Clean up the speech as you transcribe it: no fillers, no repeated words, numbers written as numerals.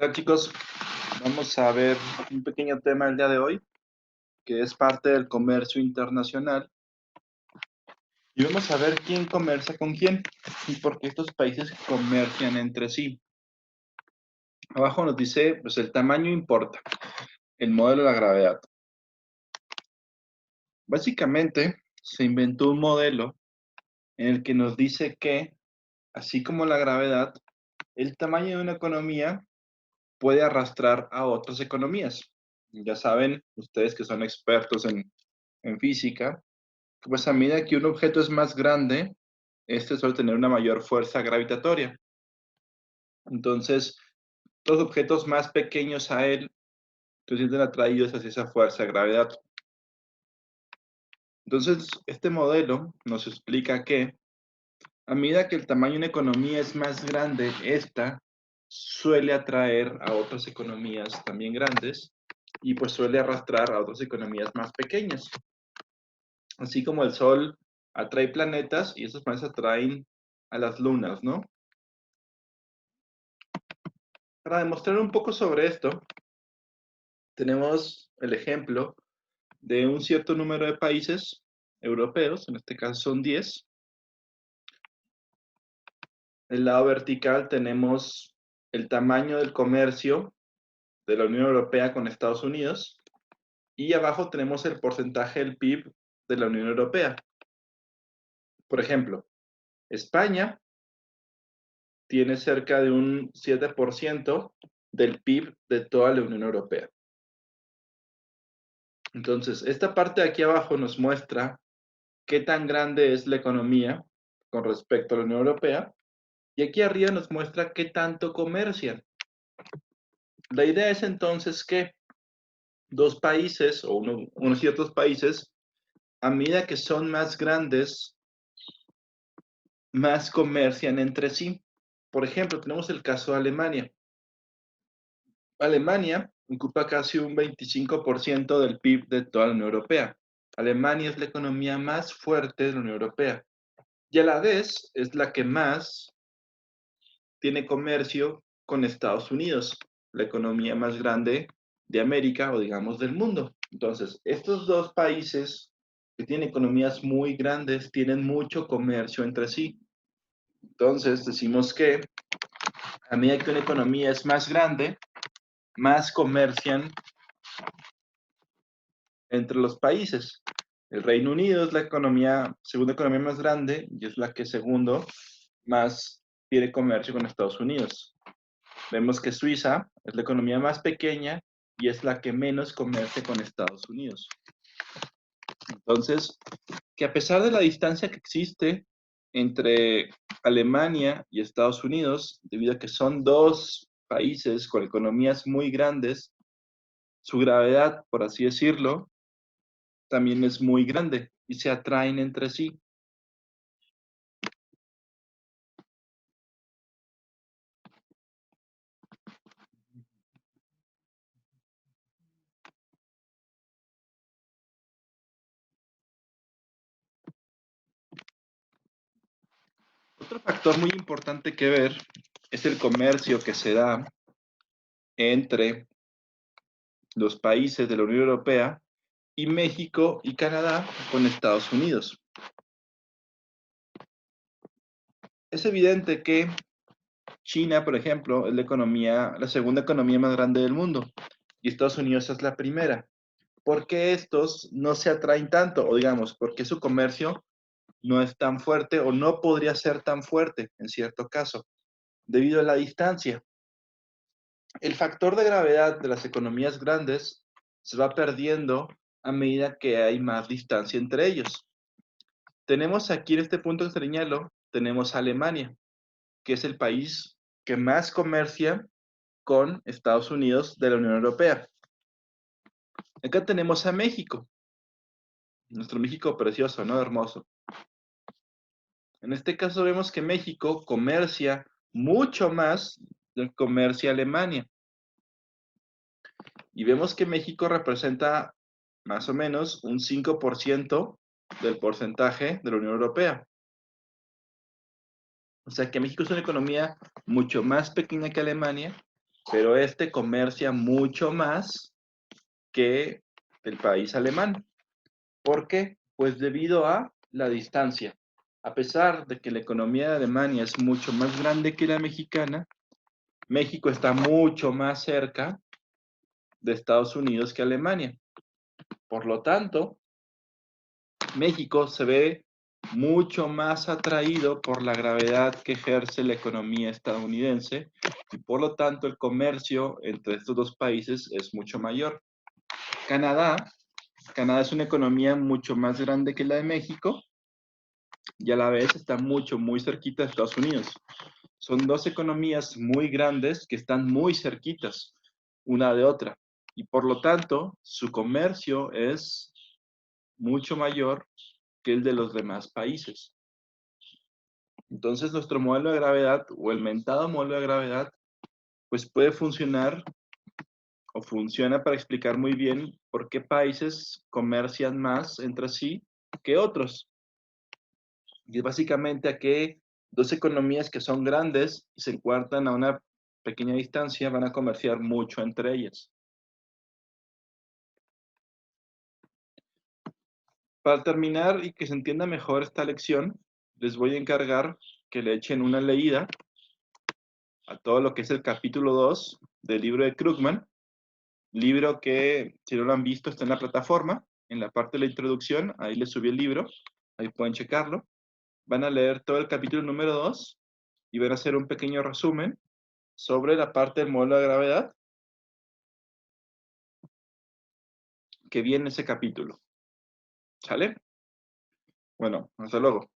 Hola chicos, vamos a ver un pequeño tema el día de hoy, que es parte del comercio internacional. Y vamos a ver quién comercia con quién y por qué estos países comercian entre sí. Abajo nos dice, pues el tamaño importa, el modelo de la gravedad. Básicamente, se inventó un modelo en el que nos dice que, así como la gravedad, el tamaño de una economía puede arrastrar a otras economías. Ya saben, ustedes que son expertos en física, pues a medida que un objeto es más grande, este suele tener una mayor fuerza gravitatoria. Entonces, los objetos más pequeños a él se sienten atraídos hacia esa fuerza de gravedad. Entonces, este modelo nos explica que a medida que el tamaño de una economía es más grande, esta suele atraer a otras economías también grandes y pues suele arrastrar a otras economías más pequeñas. Así como el Sol atrae planetas y esos planetas atraen a las lunas, ¿no? Para demostrar un poco sobre esto, tenemos el ejemplo de un cierto número de países europeos, en este caso son 10. El lado vertical tenemos el tamaño del comercio de la Unión Europea con Estados Unidos y abajo tenemos el porcentaje del PIB de la Unión Europea. Por ejemplo, España tiene cerca de un 7% del PIB de toda la Unión Europea. Entonces, esta parte de aquí abajo nos muestra qué tan grande es la economía con respecto a la Unión Europea, y aquí arriba nos muestra qué tanto comercian. La idea es entonces que dos países o unos ciertos países, a medida que son más grandes, más comercian entre sí. Por ejemplo, tenemos el caso de Alemania. Alemania ocupa casi un 25% del PIB de toda la Unión Europea. Alemania es la economía más fuerte de la Unión Europea y a la vez es la que más tiene comercio con Estados Unidos, la economía más grande de América o digamos del mundo. Entonces, estos dos países que tienen economías muy grandes tienen mucho comercio entre sí. Entonces, decimos que a medida que una economía es más grande, más comercian entre los países. El Reino Unido es la segunda economía más grande y es la que segundo más tiene comercio con Estados Unidos. Vemos que Suiza es la economía más pequeña y es la que menos comercia con Estados Unidos. Entonces, que a pesar de la distancia que existe entre Alemania y Estados Unidos, debido a que son dos países con economías muy grandes, su gravedad, por así decirlo, también es muy grande y se atraen entre sí. Otro factor muy importante que ver es el comercio que se da entre los países de la Unión Europea y México y Canadá con Estados Unidos. Es evidente que China, por ejemplo, es la segunda economía más grande del mundo y Estados Unidos es la primera. ¿Por qué estos no se atraen tanto? O digamos, ¿por qué su comercio no es tan fuerte o no podría ser tan fuerte en cierto caso? Debido a la distancia. El factor de gravedad de las economías grandes se va perdiendo a medida que hay más distancia entre ellos. Tenemos aquí en este punto que señalo, tenemos a Alemania, que es el país que más comercia con Estados Unidos de la Unión Europea. Acá tenemos a México, nuestro México precioso, ¿no? Hermoso. En este caso vemos que México comercia mucho más del que comercia Alemania. Y vemos que México representa más o menos un 5% del porcentaje de la Unión Europea. O sea que México es una economía mucho más pequeña que Alemania pero este comercia mucho más que el país alemán. ¿Por qué? Pues debido a la distancia. A pesar de que la economía de Alemania es mucho más grande que la mexicana, México está mucho más cerca de Estados Unidos que Alemania. Por lo tanto, México se ve mucho más atraído por la gravedad que ejerce la economía estadounidense y por lo tanto el comercio entre estos dos países es mucho mayor. Canadá, Canadá es una economía mucho más grande que la de México y a la vez está muy cerquita de Estados Unidos. Son dos economías muy grandes que están muy cerquitas una de otra y por lo tanto su comercio es mucho mayor que el de los demás países. Entonces nuestro modelo de gravedad o el mentado modelo de gravedad pues puede funcionar o funciona para explicar muy bien por qué países comercian más entre sí que otros. Y es básicamente a que dos economías que son grandes y se encuentran a una pequeña distancia van a comerciar mucho entre ellas. Para terminar y que se entienda mejor esta lección, les voy a encargar que le echen una leída a todo lo que es el capítulo 2 del libro de Krugman, libro que, si no lo han visto, está en la plataforma, en la parte de la introducción, ahí les subí el libro, ahí pueden checarlo. Van a leer todo el capítulo número 2 y van a hacer un pequeño resumen sobre la parte del modelo de gravedad que viene en ese capítulo. ¿Sale? Bueno, hasta luego.